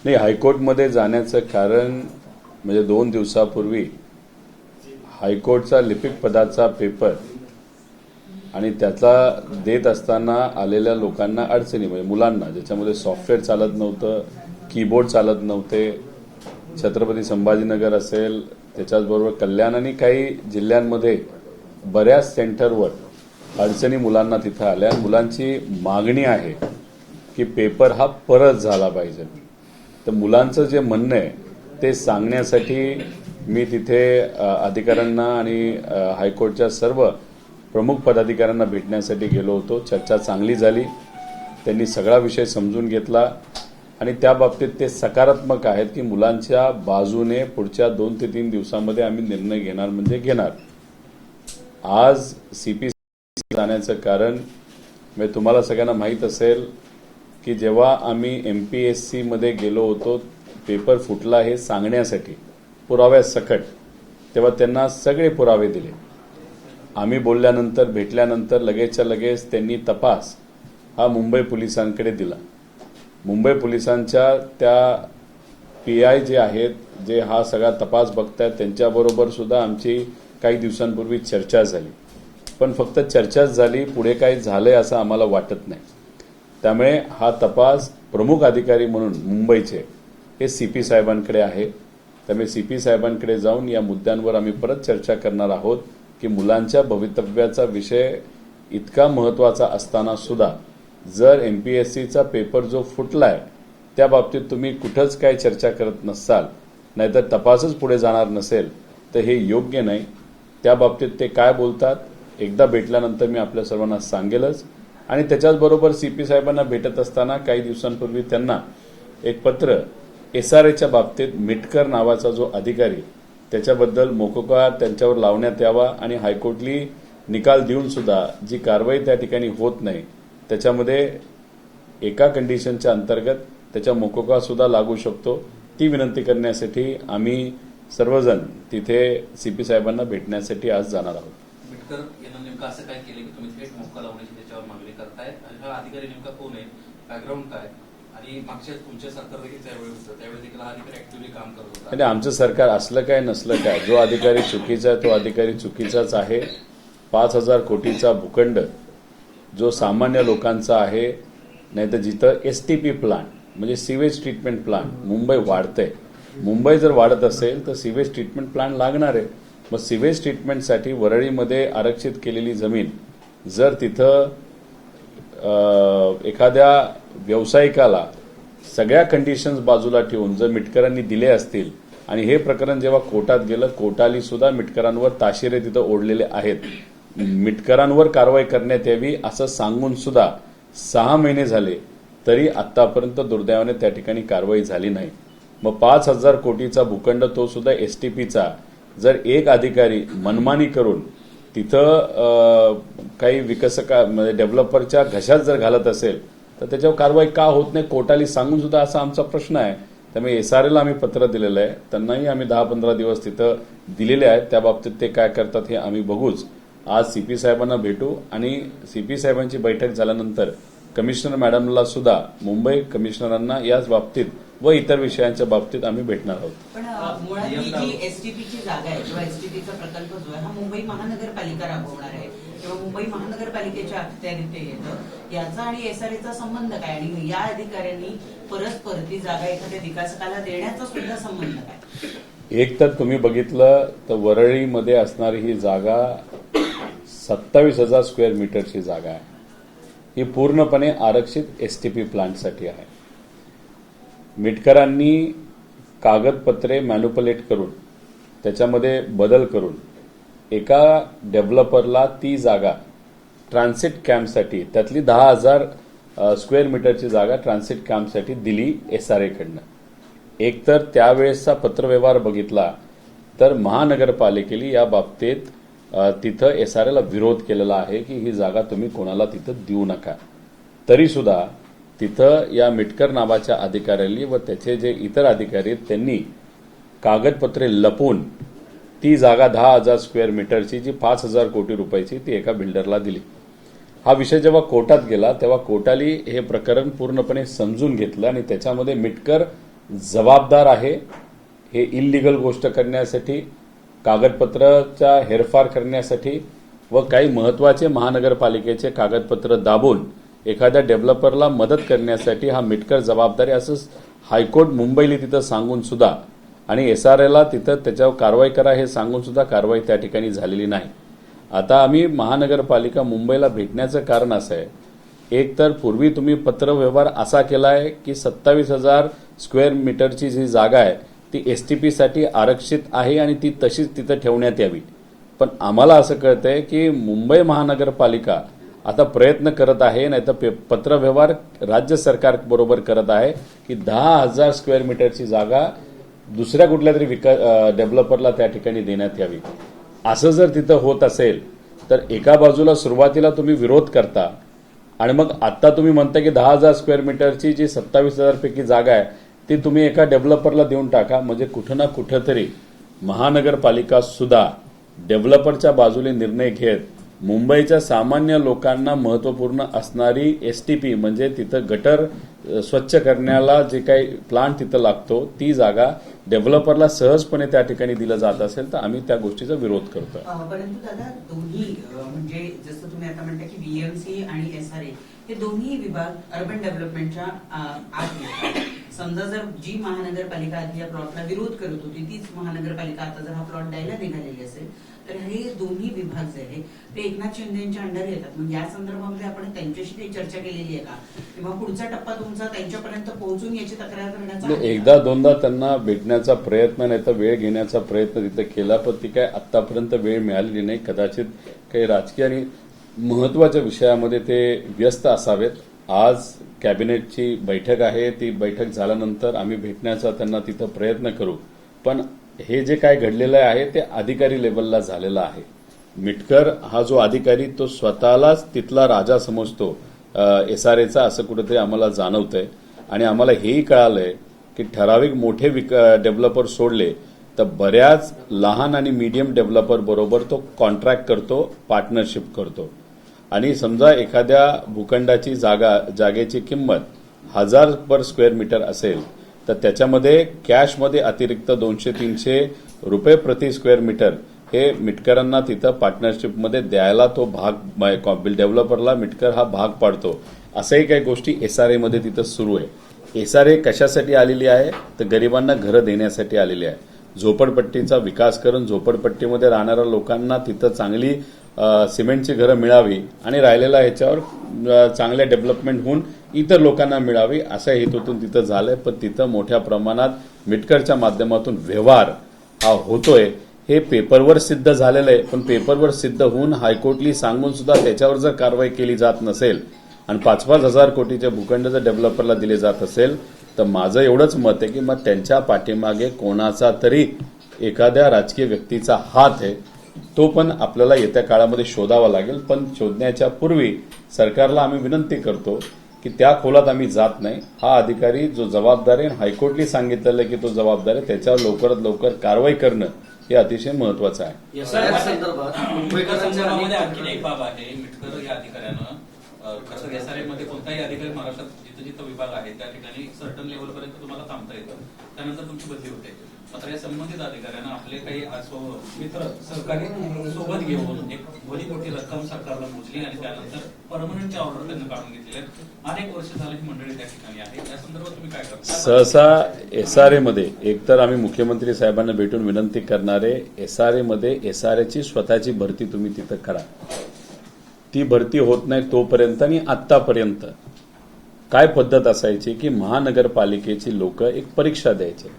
नाही, हायकोर्टमध्ये जाण्याचं कारण म्हणजे 2 दिवसापूर्वी हायकोर्टचा लिपिक पदाचा पेपर आणि त्याचा देत असताना आलेल्या लोकांना अडचणी, म्हणजे मुलांना, ज्याच्यामध्ये सॉफ्टवेअर चालत नव्हतं, कीबोर्ड चालत नव्हते, छत्रपती संभाजीनगर असेल, त्याच्याचबरोबर कल्याण आणि काही जिल्ह्यांमध्ये बऱ्याच सेंटरवर अडचणी मुलांना तिथं आल्या. मुलांची मागणी आहे की पेपर हा परत झाला पाहिजे. तर मुलांचं जे म्हणणं आहे ते सांगण्यासाठी मी तिथे अधिकाऱ्यांना आणि हायकोर्टच्या सर्व प्रमुख पदाधिकाऱ्यांना भेटण्यासाठी गेलो होतो. चर्चा चांगली झाली, त्यांनी सगळा विषय समजून घेतला आणि त्या बाबतीत ते सकारात्मक आहेत की मुलांच्या बाजूने पुढच्या 2 ते 3 दिवसांमध्ये आम्ही निर्णय घेणार म्हणजे घेणार. आज सीपीसी जाण्याचं कारण म्हणजे तुम्हाला सगळ्यांना माहीत असेल की जेव्हा आम्ही एमपीएससी मध्ये गेलो होतो पेपर फुटला हे सांगण्यासाठी पुराव्यासकट, तेव्हा त्यांना सगळे पुरावे दिले. आम्ही बोलल्यानंतर, भेटल्यानंतर लगेचच्या लगेच त्यांनी तपास हा मुंबई पोलिसांकडे दिला. मुंबई पोलिसांच्या त्या पीआय जे आहेत, जे हा सगळा तपास बघतायत, त्यांच्याबरोबर सुद्धा आमची काही दिवसांपूर्वी चर्चा झाली. पण फक्त चर्चाच झाली, पुढे काही झालंय असं आम्हाला वाटत नाही. त्यामुळे हा तपास प्रमुख अधिकारी म्हणून मुंबईचे हे सीपी साहेबांकडे आहे. त्यामुळे सीपी साहेबांकडे जाऊन या मुद्द्यांवर आम्ही परत चर्चा करणार आहोत की मुलांच्या भवितव्याचा विषय इतका महत्त्वाचा असताना सुद्धा जर एमपीएससीचा पेपर जो फुटलाय त्या बाबतीत तुम्ही कुठंच काही चर्चा करत नसाल, नाहीतर तपासच पुढे जाणार नसेल, तर हे योग्य नाही. त्या बाबतीत ते काय बोलतात एकदा भेटल्यानंतर मी आपल्या सर्वांना सांगेलच. आणि त्याच्याचबरोबर सीपी साहेबांना भेटत असताना काही दिवसांपूर्वी त्यांना एक पत्र एसआरएच्या बाबतीत मिटकर नावाचा जो अधिकारी, त्याच्याबद्दल मोकोका त्यांच्यावर लावण्यात यावा आणि हायकोर्टली निकाल देऊन सुद्धा जी कारवाई त्या ठिकाणी होत नाही, त्याच्यामध्ये एका कंडिशनच्या अंतर्गत त्याच्या मोकोका सुद्धा लागू शकतो, ती विनंती करण्यासाठी आम्ही सर्वजण तिथे सीपी साहेबांना भेटण्यासाठी आज जाणार आहोत. मिटकर यांना नेमकं असं काय केलं की तुम्ही थेट मोक्का लावण्याची त्याच्यावर मागणी करताय? आणि हा अधिकारी नेमका कोण आहे, बॅकग्राऊंड काय? आणि मागच्या तुमच्या सरकार देखील त्यावेळी होतं, त्यावेळी देखील हा अधिकारी ऍक्टिव्हली काम करत होता. आणि आमचं सरकार असलं काय नसलं काय, जो अधिकारी चुकीचा आहे तो अधिकारी चुकीचाच आहे. 5,000 कोटीचा भूखंड जो सामान्य लोकांचा आहे, नाही तर जिथं एसटीपी प्लांट म्हणजे सिवेज ट्रीटमेंट प्लांट मुंबई वाढतंय, मुंबई जर वाढत असेल तर सिवेज ट्रीटमेंट प्लांट लागणार आहे. मग सिवेज ट्रीटमेंटसाठी वरळीमध्ये आरक्षित केलेली जमीन जर तिथं एखाद्या व्यावसायिकाला सगळ्या कंडिशन्स बाजूला ठेवून जर मिटकरांनी दिले असतील आणि हे प्रकरण जेव्हा कोर्टात गेलं, कोर्टाली सुद्धा मिटकरांवर ताशेरे तिथं ओढलेले आहेत, मिटकरांवर कारवाई करण्यात यावी असं सांगून सुद्धा 6 महिने झाले तरी आतापर्यंत दुर्दैवाने त्या ठिकाणी कारवाई झाली नाही. मग 5,000 कोटीचा भूखंड तो सुद्धा एसटीपीचा जर एक अधिकारी मनमानी करून तिथं काही म्हणजे डेव्हलपरच्या घशात जर घालत असेल तर त्याच्यावर कारवाई का होत नाही, कोर्टाली सांगून सुद्धा असा आमचा प्रश्न आहे. त्यामुळे एसआरएला आम्ही पत्र दिलेलं आहे, त्यांनाही आम्ही 10-15 दिवस तिथं दिलेले आहेत. त्या बाबतीत ते काय करतात हे आम्ही बघूच. आज सीपी साहेबांना भेटू आणि सीपी साहेबांची बैठक झाल्यानंतर कमिशनर मॅडमला सुद्धा, मुंबई कमिशनरांना याच बाबतीत व इतर विषयांच्या बाबतीत आम्ही भेटणार आहोत. पण मुळात ही जी एसटीपीची जागा आहे किंवा एसटीपीचा प्रकल्प जो आहे हा मुंबई महानगरपालिका राबवणार आहे किंवा मुंबई महानगरपालिकेच्या अखत्यारीत ते येतं, याचा आणि एसआरएचा संबंध काय? आणि या अधिकाऱ्यांनी परस्पर ती जागा एखाद्या विकासकाला देण्याचा सुद्धा संबंध काय? एक तर तुम्ही बघितलं तर वरळीमध्ये असणारी ही जागा 27,000 स्क्वेअर मीटरची जागा आहे. ही पूर्णपणे आरक्षित एसटीपी प्लांटसाठी आहे. मिटकरांनी कागदपत्रे मॅन्युप्युलेट करून त्याच्यामध्ये बदल करून एका डेव्हलपरला ती जागा ट्रान्सिट कॅम्पसाठी, त्यातली 10,000 स्क्वेअर मीटरची जागा ट्रान्सिट कॅम्पसाठी दिली एसआरएकडनं. एकतर त्यावेळेसचा पत्रव्यवहार बघितला तर महानगरपालिकेने या बाबतीत तिथं एसआरएला विरोध केलेला आहे की ही जागा तुम्ही कोणाला तिथं देऊ नका. तरी सुद्धा तिथं या मिटकर नावाच्या अधिकाऱ्यांनी व त्याचे जे इतर अधिकारी आहेत त्यांनी कागदपत्रे लपवून ती जागा 10,000 स्क्वेअर मीटरची जी 5,000 कोटी रुपयाची ती एका बिल्डरला दिली. हा विषय जेव्हा कोर्टात गेला तेव्हा कोर्टाली हे प्रकरण पूर्णपणे समजून घेतलं आणि त्याच्यामध्ये मिटकर जबाबदार आहे हे इल्लीगल गोष्ट करण्यासाठी, कागदपत्राचा हेरफार करण्यासाठी व काही महत्वाचे महानगरपालिकेचे कागदपत्र दाबून एखाद्या डेव्हलपरला मदत करण्यासाठी हा मिटकर जबाबदारी असं हायकोर्ट मुंबईला तिथं सांगून सुद्धा आणि एसआरएला तिथं त्याच्यावर कारवाई करा हे सांगून सुद्धा कारवाई त्या ठिकाणी झालेली नाही. आता आम्ही महानगरपालिका मुंबईला भेटण्याचं कारण असं आहे, एक तर पूर्वी तुम्ही पत्रव्यवहार असा केलाय की 27,000 स्क्वेअर मीटरची जी जागा आहे ती एसटीपीसाठी आरक्षित आहे आणि ती तशीच तिथं ठेवण्यात यावी. पण आम्हाला असं कळतंय की मुंबई महानगरपालिका आता प्रयत्न करत आहे, नाही तर पत्रव्यवहार राज्य सरकार बरोबर करत आहे की 10,000 स्क्वेअर मीटरची जागा दुसऱ्या कुठल्या तरी डेव्हलपरला त्या ठिकाणी देण्यात यावी. असं जर तिथं होत असेल तर एका बाजूला सुरुवातीला तुम्ही विरोध करता आणि मग आता तुम्ही म्हणता की 10,000 स्क्वेअर मीटरची जी 27,000 पैकी जागा आहे ती तुम्ही एका डेव्हलपरला देऊन टाका. म्हणजे कुठं ना कुठं तरी महानगरपालिका सुद्धा डेव्हलपरच्या बाजूने निर्णय घेत मुंबईच्या सामान्य लोकांना महत्वपूर्ण असणारी एसटीपी म्हणजे तिथं गटर स्वच्छ करण्याला जे काही प्लांट तिथं लागतो ती जागा डेव्हलपरला सहजपणे त्या ठिकाणी दिलं जात असेल तर आम्ही त्या गोष्टीचा विरोध करतो. परंतु दादा दोन्ही म्हणजे जसं तुम्ही आता म्हणता की बीएमसी आणि एसआरए हे दोन्ही विभाग अर्बन डेव्हलपमेंटच्या आत येतात. समजा जर जी महानगरपालिका आधी या प्लॉटला विरोध करत होती तीच महानगरपालिका आता जर हा प्लॉट द्यायला निघालेली असेल तर हे दोन्ही विभाग जे आहे ते एकनाथ शिंदेच्या अंडर येतात. मग या संदर्भामध्ये आपण त्यांच्याशी काही चर्चा केलेली आहे का, किंवा पुढचा टप्पा तुमचा त्यांच्यापर्यंत पोहोचून याची तक्रार करण्याचा? एकदा दोनदा त्यांना भेटण्याचा प्रयत्न नाही तर वेळ घेण्याचा प्रयत्न तिथं केला, पण ती काय आतापर्यंत वेळ मिळालेली नाही. कदाचित काही राजकीय आणि महत्वाच्या विषयामध्ये ते व्यस्त असावेत. आज कॅबिनेटची बैठक आहे, ती बैठक झाल्यानंतर आम्ही भेटण्याचा त्यांना तिथं प्रयत्न करू. पण हे जे काय घडलेलं आहे ते अधिकारी लेवलला झालेलं आहे. मिटकर हा जो अधिकारी तो स्वतःलाच तिथला राजा समजतो एसआरएचा, असं कुठेतरी आम्हाला जाणवतंय. आणि आम्हाला हेही कळालंय की ठराविक मोठे डेव्हलपर सोडले तर बऱ्याच लहान आणि मीडियम डेव्हलपर बरोबर तो कॉन्ट्रॅक्ट करतो, पार्टनरशिप करतो. आणि समजा एखाद्या भूखंडाची जागेची किंमत 1,000 पर स्क्वेअर मीटर असेल तर त्याच्यामध्ये कॅशमध्ये अतिरिक्त 200-300 रुपये प्रति स्क्वेअर मीटर हे मिटकरांना तिथं पार्टनरशिपमध्ये द्यायला तो भाग डेव्हलपरला मिटकर हा भाग पाडतो. असंही काही गोष्टी एसआरएमध्ये तिथं सुरू आहे. एसआरए कशासाठी आलेली आहे तर गरिबांना घरं देण्यासाठी आलेली आहे. झोपडपट्टीचा विकास करून झोपडपट्टीमध्ये राहणाऱ्या लोकांना तिथं चांगली सिमेंटची घरं मिळावी आणि राहिलेला ह्याच्यावर चांगल्या डेव्हलपमेंट होऊन इतर लोकांना मिळावी अशा हेतूतून तिथं झालंय. पण तिथं मोठ्या प्रमाणात मिटकरच्या माध्यमातून व्यवहार हा होतोय हे पेपरवर सिद्ध झालेलं आहे. पण पेपरवर सिद्ध होऊन हायकोर्टली सांगून सुद्धा त्याच्यावर जर कारवाई केली जात नसेल आणि 5-5 हजार कोटीचे भूखंड जर डेव्हलपरला दिले जात असेल तर माझं एवढंच मत आहे की मग त्यांच्या पाठीमागे कोणाचा तरी एखाद्या राजकीय व्यक्तीचा हात आहे. तो पण आपल्याला येत्या काळामध्ये शोधावा लागेल. पण शोधण्याच्या पूर्वी सरकारला आम्ही विनंती करतो की त्या खोलात आम्ही जात नाही. हा अधिकारी जो जबाबदार आहे, हायकोर्टने सांगितलेलं आहे की तो जबाबदार आहे, त्याच्यावर लवकरात लवकर कारवाई करणं हे अतिशय महत्वाचं आहे. आणखी एक बाब आहे, मिटकर या अधिकाऱ्यानं कसं एसआरएमध्ये कोणताही अधिकारी महाराष्ट्रात जिथं जिथं विभाग आहे त्या ठिकाणी सर्टन लेवलपर्यंत तुम्हाला थांबता येतं, त्यानंतर तुमची बदली होते. मात्र या संबंधित अधिकाऱ्यांना आपले काही मित्र सहकारी सोबत घेऊन एक भली मोठी रक्कम सरकारला मोजली आणि त्यानंतर परमनंटची ऑर्डर त्यांना काढून घेतली. अनेक वर्ष झाली ही मंडळी त्या ठिकाणी आहे. या संदर्भात तुम्ही काय करता? सहसा एसआरएमध्ये एकतर आम्ही मुख्यमंत्री साहेबांना भेटून विनंती करणारे, एसआरएमध्ये एसआरएची स्वतःची भरती तुम्ही तिथं करा. ती भरती होत नाही तोपर्यंत आणि आतापर्यंत काय पद्धत असायची की महानगरपालिकेची लोक एक परीक्षा द्यायचे.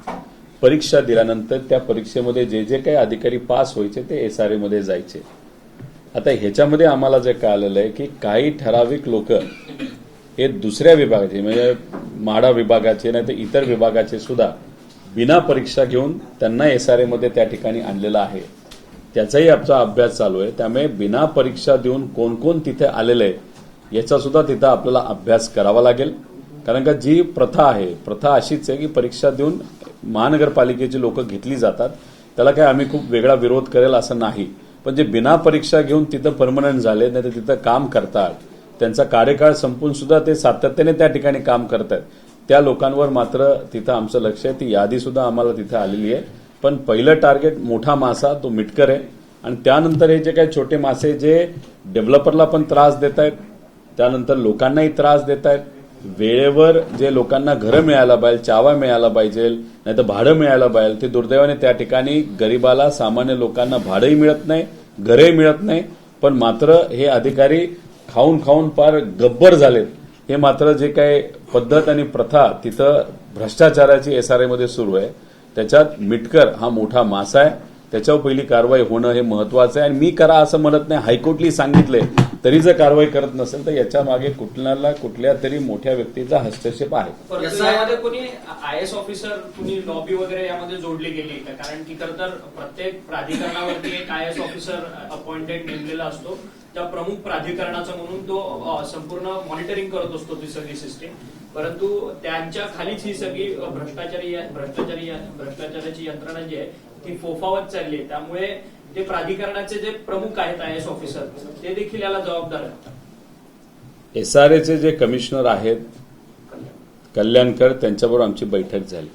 परीक्षा दिल्यानंतर त्या परीक्षेमध्ये जे जे काही अधिकारी पास व्हायचे ते एसआरएमध्ये जायचे. आता ह्याच्यामध्ये आम्हाला जे कळालेलं आहे की काही ठराविक लोक हे दुसऱ्या विभागाचे म्हणजे म्हाडा विभागाचे नाही तर इतर विभागाचे सुद्धा बिना परीक्षा घेऊन त्यांना एसआरएमध्ये त्या ठिकाणी आणलेलं आहे. त्याचाही आमचा अभ्यास चालू आहे. त्यामुळे बिना परीक्षा देऊन कोण कोण तिथे आलेलं आहे याचा सुद्धा तिथं आपल्याला अभ्यास करावा लागेल. कारण का जी प्रथा आहे, प्रथा अशीच आहे की परीक्षा देऊन महानगरपालिकेची लोक घेतली जातात. त्याला काय आम्ही खूप वेगळा विरोध करेल असं नाही. पण जे बिना परीक्षा घेऊन तिथं परमनंट झाले नाही तर तिथं काम करतात, त्यांचा कार्यकाळ संपून सुद्धा ते सातत्याने त्या ठिकाणी काम करतात, त्या लोकांवर मात्र तिथं आमचं लक्ष आहे. ती यादी सुद्धा आम्हाला तिथे आलेली आहे. पण पहिलं टार्गेट मोठा मासा तो मिटकर आहे आणि त्यानंतर हे जे काही छोटे मासे जे डेव्हलपरला पण त्रास देत आहेत, त्यानंतर लोकांनाही त्रास देत आहेत, वेळेवर जे लोकांना घरं मिळायला पाहिजे, चावा मिळायला पाहिजे, नाहीतर भाडं मिळायला पाहिजे, ते दुर्दैवाने त्या ठिकाणी गरीबाला, सामान्य लोकांना भाडंही मिळत नाही, घरही मिळत नाही. पण मात्र हे अधिकारी खाऊन खाऊन फार गब्बर झालेत. हे मात्र जे काही पद्धत आणि प्रथा तिथं भ्रष्टाचाराची एसआरए मध्ये सुरू आहे, त्याच्यात मिटकर हा मोठा मासा आहे. त्याच्यावर पहिली कारवाई होणं हे महत्वाचं आहे. आणि मी करा असं म्हणत नाही, हायकोर्टली सांगितले तरी जर कारवाई करत नसेल तर याच्या मागे कुठल्या तरी मोठ्या व्यक्तीचा हस्तक्षेप आहे. यामध्ये कोणी IAS ऑफिसर, कोणी लॉबी वगैरे यामध्ये जोडली गेली का? कारण की खरं तर प्रत्येक प्राधिकरणावरती एक IAS ऑफिसर अपॉइंटेड नेमलेला असतो. त्या प्रमुख प्राधिकरणाचा म्हणून तो संपूर्ण मॉनिटरिंग करत असतो ती सगळी सिस्टीम. परंतु त्यांच्या खालीच ही सगळी भ्रष्टाचाराची यंत्रणा जी आहे ती फोफावत चालली आहे. त्यामुळे ते प्राधिकरणाचे जे प्रमुख आहेत IAS ऑफिसर ते देखील याला जबाबदार आहेत. एसआरएचे जे कमिशनर आहेत कल्याणकर, त्यांच्याबरोबर आमची बैठक झाली.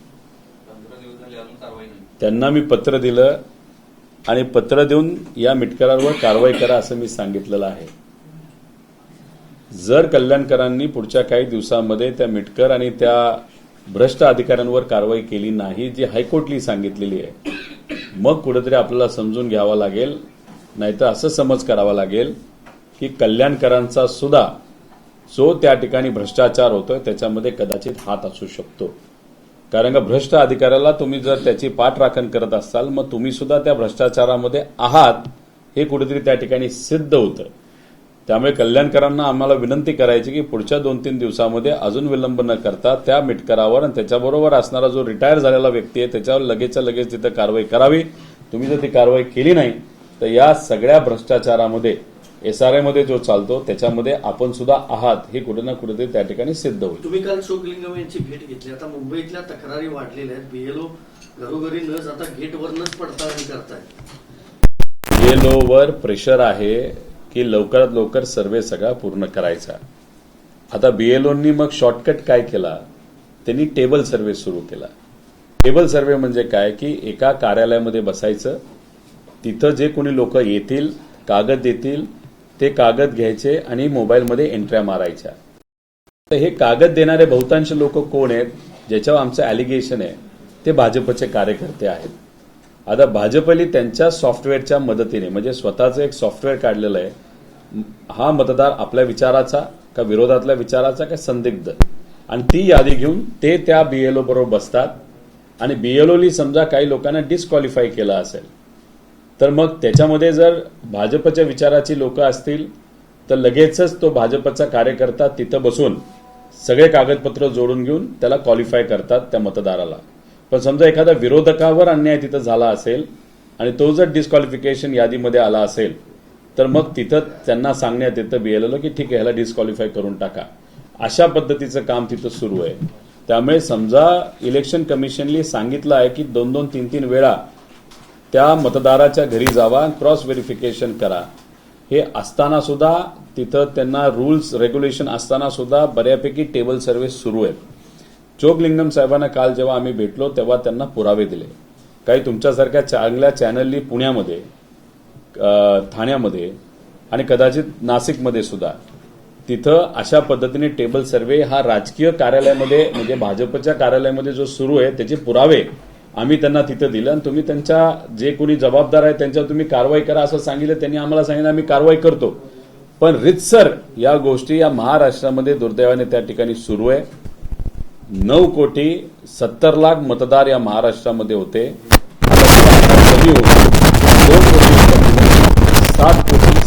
15 दिवस झाले अजून कारवाई नाही. त्यांना मी पत्र दिलं आणि पत्र देऊन या मिटकरांवर कारवाई करा असं मी सांगितलेलं आहे. जर कल्याणकरांनी पुढच्या काही दिवसांमध्ये त्या मिटकर आणि त्या भ्रष्ट अधिकाऱ्यांवर कारवाई केली नाही, जी हायकोर्टली सांगितलेली आहे, मग कुठेतरी आपल्याला समजून घ्यावं लागेल, नाहीतर असं समज करावा लागेल की कल्याणकरांचा सुद्धा जो त्या ठिकाणी भ्रष्टाचार होतोय त्याच्यामध्ये कदाचित हात असू शकतो. कारण का भ्रष्ट अधिकाऱ्याला तुम्ही जर त्याची पाठराखण करत असाल, मग तुम्ही सुद्धा त्या भ्रष्टाचारामध्ये आहात हे कुठेतरी त्या ठिकाणी सिद्ध होतं. त्यामुळे कल्याणकरांना आम्हाला विनंती करायची की पुढच्या 2-3 दिवसामध्ये अजून विलंब न करता त्या मिटकरावर आणि त्याच्याबरोबर असणारा जो रिटायर झालेला व्यक्ती आहे त्याच्यावर लगेचच्या लगेच तिथं कारवाई करावी. तुम्ही जर ती कारवाई केली नाही तर या सगळ्या भ्रष्टाचारामध्ये एसआरए मध्ये जो चालतो त्याच्यामध्ये आपण सुद्धा आहात हे कुठे ना कुठेतरी त्या ठिकाणी सिद्ध होईल. तुम्ही काल चोगलिंगम यांची भेट घेतली. आता मुंबईतल्या तक्रारी वाढलेल्या आहेत. बीएलओ घरोघरी न जाता गेटवरनच पडताळणी करतायत. बीएलओवर प्रेशर आहे की लवकरात लवकर सर्व्हे सगळा पूर्ण करायचा. आता बीएलओनी मग शॉर्टकट काय केला, त्यांनी टेबल सर्व्हे सुरू केला. टेबल सर्व्हे म्हणजे काय की एका कार्यालयामध्ये बसायचं, तिथं जे कोणी लोक येतील, कागद देतील, ते कागद घ्यायचे आणि मोबाईलमध्ये एंट्र्या मारायच्या. तर हे कागद देणारे बहुतांश लोक कोण आहेत, ज्याच्यावर आमचं अलिगेशन आहे, ते भाजपचे कार्यकर्ते आहेत. आता भाजपली त्यांच्या सॉफ्टवेअरच्या मदतीने म्हणजे स्वतःचं एक सॉफ्टवेअर काढलेलं आहे, हा मतदार आपल्या विचाराचा का विरोधातल्या विचाराचा का संदिग्ध, आणि ती यादी घेऊन ते त्या बीएलओ बरोबर बसतात. आणि बीएलओली समजा काही लोकांना डिस्क्वालिफाय केलं असेल तर मग त्याच्यामध्ये जर भाजपच्या विचाराची लोक असतील तर लगेचच तो भाजपचा कार्यकर्ता तिथं बसून सगळे कागदपत्र जोडून घेऊन त्याला क्वालिफाय करतात त्या मतदाराला. पण समजा एखादा विरोधकावर अन्याय तिथं झाला असेल आणि तो जर डिस्क्वालिफिकेशन यादीमध्ये आला असेल तर मग तिथं त्यांना सांगण्यात येतं बीएलओला की ठीक आहे, ह्याला डिस्क्वालिफाय करून टाका. अशा पद्धतीचं काम तिथं सुरू आहे. त्यामुळे समजा इलेक्शन कमिशनने सांगितलं आहे की 2-2, 3-3 वेळा त्या मतदाराच्या घरी जावा, क्रॉस व्हेरिफिकेशन करा. हे असताना सुद्धा तिथं त्यांना रूल्स रेग्युलेशन असताना सुद्धा बऱ्यापैकी टेबल सर्व्हे सुरू आहेत. चोगलिंगम साहेबांना काल जेव्हा आम्ही भेटलो तेव्हा त्यांना पुरावे दिले. काही तुमच्यासारख्या चांगल्या चॅनलनी पुण्यामध्ये, ठाण्यामध्ये आणि कदाचित नाशिकमध्ये सुद्धा तिथं अशा पद्धतीने टेबल सर्व्हे हा राजकीय कार्यालयामध्ये म्हणजे भाजपच्या कार्यालयामध्ये जो सुरू आहे त्याचे पुरावे आम्ही त्यांना तिथं दिलं. आणि तुम्ही त्यांच्या जे कोणी जबाबदार आहे त्यांच्यावर तुम्ही कारवाई करा असं सांगितलं. त्यांनी आम्हाला सांगितलं आम्ही कारवाई करतो. पण रितसर या गोष्टी या महाराष्ट्रामध्ये दुर्दैवाने त्या ठिकाणी सुरू आहे. 9 कोटी 70 लाख मतदार या महाराष्ट्रामध्ये होते. 2 कोटी 7 कोटी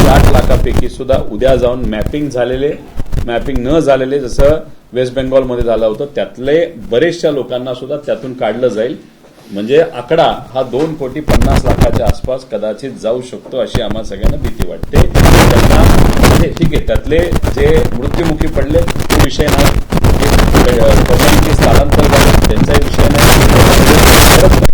60 लाखापैकी सुद्धा उद्या जाऊन मॅपिंग झालेले, मॅपिंग न झालेले जसं वेस्ट बेंगॉलमध्ये झालं होतं त्यातले बरेचशा लोकांना सुद्धा त्यातून काढलं जाईल. म्हणजे आकडा हा 2 कोटी 50 लाखाच्या आसपास कदाचित जाऊ शकतो अशी आम्हाला सगळ्यांना भीती वाटते. त्यांना म्हणजे ठीक आहे, त्यातले जे मृत्युमुखी पडले तो विषय नाही, स्थलांतर झाले त्यांचाही विषय नाही,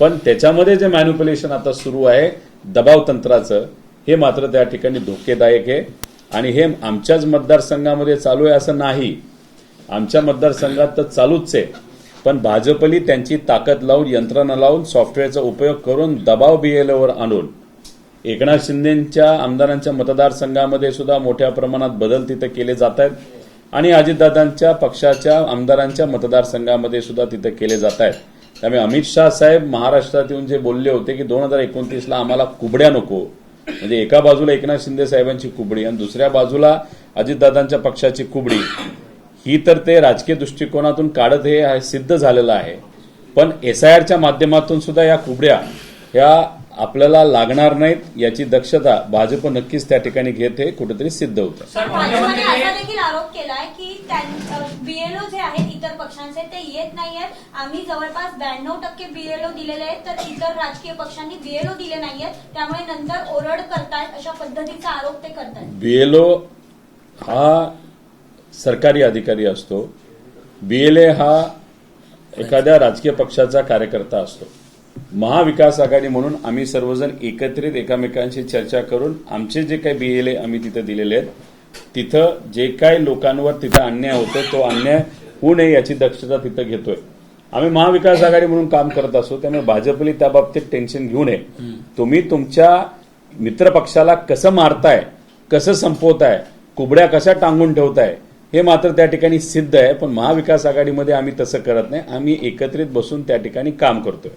पण त्याच्यामध्ये जे मॅन्युप्युलेशन आता सुरू आहे दबाव तंत्राचं, हे मात्र त्या ठिकाणी धोकेदायक आहे. आणि हे आमच्याच मतदारसंघामध्ये चालू आहे असं नाही, आमच्या मतदारसंघात तर चालूच आहे. पण भाजपली त्यांची ताकद लावून, यंत्रणा लावून, सॉफ्टवेअरचा उपयोग करून दबाव बीएलओवर आणून एकनाथ शिंदेच्या आमदारांच्या मतदारसंघामध्ये सुद्धा मोठ्या प्रमाणात बदल तिथे केले जात आहेत आणि अजितदादांच्या पक्षाच्या आमदारांच्या मतदारसंघामध्ये सुद्धा तिथे केले जात आहेत. त्यामुळे अमित शाह साहेब महाराष्ट्रात येऊन जे बोलले होते की 2029ला आम्हाला कुबड्या नको, म्हणजे एका बाजूला एकनाथ शिंदे साहेबांची कुबडी आणि दुसऱ्या बाजूला अजितदादांच्या पक्षाची कुबडी, ही तर ते राजकीय दृष्टिकोनातून काढत हे सिद्ध झालेलं आहे. पण एसआयआरच्या माध्यमातून सुद्धा या कुबड्या ह्या आपल्याला लागणार नाहीत याची दक्षता भाजप नक्कीच त्या ठिकाणी घेत हे कुठेतरी सिद्ध होतं. भाजपने असा देखील आरोप केलाय की बीएलओ जे आहेत इतर पक्षांचे ते येत नाहीयेत. आम्ही जवळपास 92% बीएलओ दिलेले आहेत, तर इतर राजकीय पक्षांनी बीएलओ दिले नाहीयेत, त्यामुळे नंतर ओरड करतायत, अशा पद्धतीचा आरोप ते करतायत. बीएलओ हा सरकारी अधिकारी असतो, बीएलए हा एखाद्या राजकीय पक्षाचा कार्यकर्ता असतो. महाविकास आघाडी म्हणून आम्ही सर्वजण एकत्रित एकमेकांशी चर्चा करून आमचे जे काही बीएलए आम्ही तिथे दिलेले आहेत, तिथं जे काही लोकांवर तिथं अन्याय होतो तो अन्याय होऊ नये याची दक्षता तिथं घेतोय. आम्ही महाविकास आघाडी म्हणून काम करत असतो, त्यामुळे भाजपने त्या बाबतीत टेन्शन घेऊ नये. तुम्ही तुमच्या मित्रपक्षाला कसं मारताय, कसं संपवताय, कुबड्या कशा टांगून ठेवताय हे मात्र त्या ठिकाणी सिद्ध आहे. पण महाविकास आघाडीमध्ये आम्ही तसं करत नाही, आम्ही एकत्रित बसून त्या ठिकाणी काम करतोय.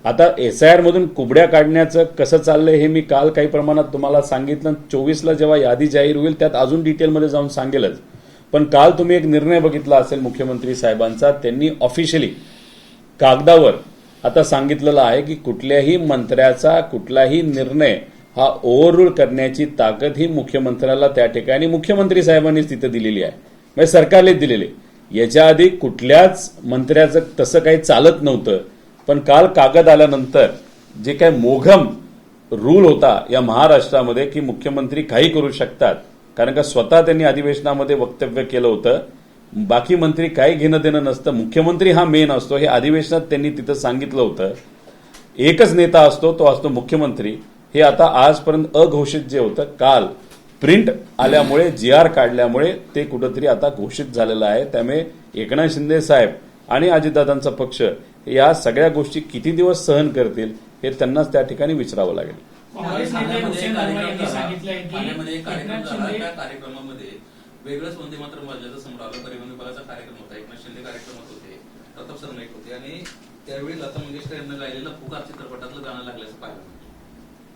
आता एसआयआर मधून कुबड्या काढण्याचं कसं चाललंय हे मी काल काही प्रमाणात तुम्हाला सांगितलं. 24ला जेव्हा यादी जाहीर होईल त्यात अजून डिटेलमध्ये जाऊन सांगेलच. पण काल तुम्ही एक निर्णय बघितला असेल मुख्यमंत्री साहेबांचा, त्यांनी ऑफिशियली कागदावर आता सांगितलेलं आहे की कुठल्याही मंत्र्याचा कुठलाही निर्णय हा ओव्हररूल करण्याची ताकद ही मुख्यमंत्र्याला त्या ठिकाणी मुख्यमंत्री साहेबांनीच तिथे दिलेली आहे, म्हणजे सरकारनेच दिलेली. याच्या आधी कुठल्याच मंत्र्याचं तसं काही चालत नव्हतं. पण काल कागद आल्यानंतर जे काही मोघम रूल होता या महाराष्ट्रामध्ये की मुख्यमंत्री काही करू शकतात, कारण का स्वतः त्यांनी अधिवेशनामध्ये वक्तव्य केलं होतं, बाकी मंत्री काही घेणं देणं नसतं, मुख्यमंत्री हा मेन असतो हे अधिवेशनात त्यांनी तिथं सांगितलं होतं. एकच नेता असतो, तो असतो मुख्यमंत्री. हे आता आजपर्यंत अघोषित जे होतं, काल प्रिंट आल्यामुळे जीआर काढल्यामुळे ते कुठंतरी आता घोषित झालेलं आहे. त्यामुळे एकनाथ शिंदे साहेब आणि अजितदादांचा पक्ष या सगळ्या गोष्टी किती दिवस सहन करतील हे त्यांनाच त्या ठिकाणी विचारावं लागेल. काँग्रेस नेते हुसेन दलवाई यांनी सांगितलंय की ठाण्यामध्ये एकनाथ कार्यक्रम झाला, शिंदे त्या कार्यक्रमामध्ये वेगळंच वंदे मातरम वाजल्याचं समोर आलं. परिवहन विभागाचा कार्यक्रम होता, एकनाथ शिंदे कार्यक्रमात होते, प्रताप सरनाईक होते आणि त्यावेळी लता मंगेशकर यांना गायलेलं पुकार चित्रपटातलं गाणं लागल्याचं पाहिलं.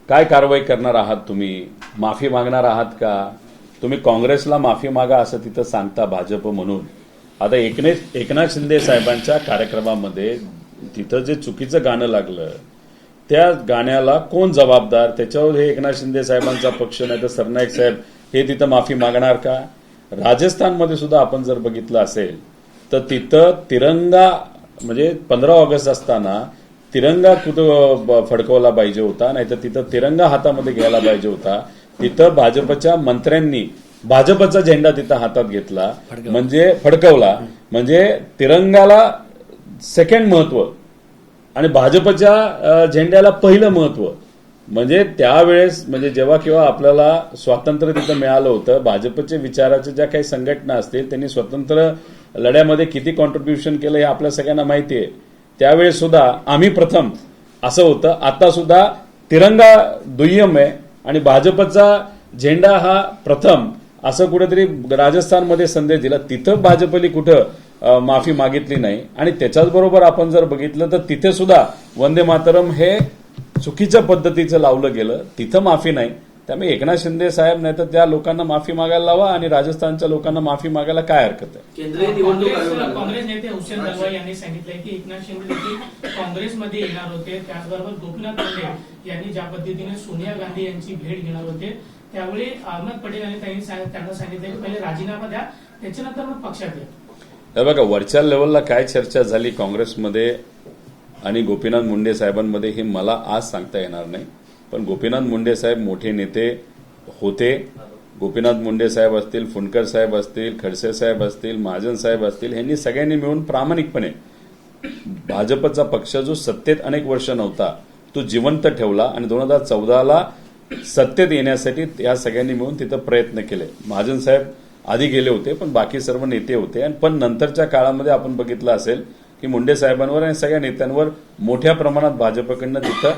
काय कारवाई करणार आहात तुम्ही? माफी मागणार आहात का? तुम्ही काँग्रेसला माफी मागा असं तिथं सांगता भाजप म्हणून. आता एकनाथ शिंदे साहेबांच्या कार्यक्रमामध्ये तिथं जे चुकीचं गाणं लागलं त्या गाण्याला कोण जबाबदार? त्याच्यावर हे एकनाथ शिंदे साहेबांचा पक्ष नाही तर सरनाईक साहेब हे तिथं माफी मागणार का? राजस्थानमध्ये सुद्धा आपण जर बघितलं असेल तर तिथं तिरंगा म्हणजे 15 ऑगस्ट असताना तिरंगा कुठं फडकवला पाहिजे होता, नाहीतर तिथं तिरंगा हातामध्ये घ्यायला पाहिजे होता. तिथं भाजपच्या मंत्र्यांनी भाजपचा झेंडा तिथं हातात घेतला, म्हणजे फडकवला, म्हणजे तिरंगाला सेकंड महत्व आणि भाजपच्या झेंड्याला पहिलं महत्व. म्हणजे त्यावेळेस म्हणजे जेव्हा किंवा आपल्याला स्वातंत्र्य तिथं मिळालं होतं, भाजपचे विचाराच्या ज्या काही संघटना असतील त्यांनी स्वतंत्र लढ्यामध्ये किती कॉन्ट्रीब्युशन केलं हे आपल्या सगळ्यांना माहिती आहे. त्यावेळेस सुद्धा आम्ही प्रथम असं होतं, आता सुद्धा तिरंगा दुय्यम आहे आणि भाजपचा झेंडा हा प्रथम असं कुठेतरी राजस्थानमध्ये संदेश दिला. तिथं भाजपने कुठं माफी मागितली नाही. आणि त्याच्याच बरोबर आपण जर बघितलं तर तिथे सुद्धा वंदे मातरम हे चुकीच्या पद्धतीचं लावलं गेलं, तिथं माफी नाही. त्यामुळे एकनाथ शिंदे साहेब नाही तर त्या लोकांना माफी मागायला लावा आणि राजस्थानच्या लोकांना माफी मागायला काय हरकत आहे? केंद्रीय निवडणूक काँग्रेस नेते हुसेन दलवाई यांनी सांगितलंय की एकनाथ शिंदे देखील काँग्रेसमध्ये येणार होते. त्याचबरोबर गोपीनाथ मुंडे यांनी ज्या पद्धतीने सोनिया गांधी यांची भेट घेणार होते त्यावेळी अहमद पटेल यांनी त्यांना सांगितलं की पहिले राजीनामा द्या, त्याच्यानंतर मग पक्षात या. बघा वरच्या लेवलला काय चर्चा झाली काँग्रेसमध्ये आणि गोपीनाथ मुंडे साहेबांमध्ये हे मला आज सांगता येणार नाही. पण गोपीनाथ मुंडे साहेब मोठे नेते होते. गोपीनाथ मुंडे साहेब असतील, फुंडकर साहेब असतील, खडसे साहेब असतील, महाजन साहेब असतील, यांनी सगळ्यांनी मिळून प्रामाणिकपणे भाजपचा पक्ष जो सत्तेत अनेक वर्ष नव्हता तो जिवंत ठेवला आणि 2014ला सत्तेत येण्यासाठी या सगळ्यांनी मिळून तिथं प्रयत्न केले. महाजन साहेब आधी गेले होते, पण बाकी सर्व नेते होते. आणि पण नंतरच्या काळामध्ये आपण बघितलं असेल की मुंडे साहेबांवर आणि सगळ्या नेत्यांवर मोठ्या प्रमाणात भाजपकडनं तिथं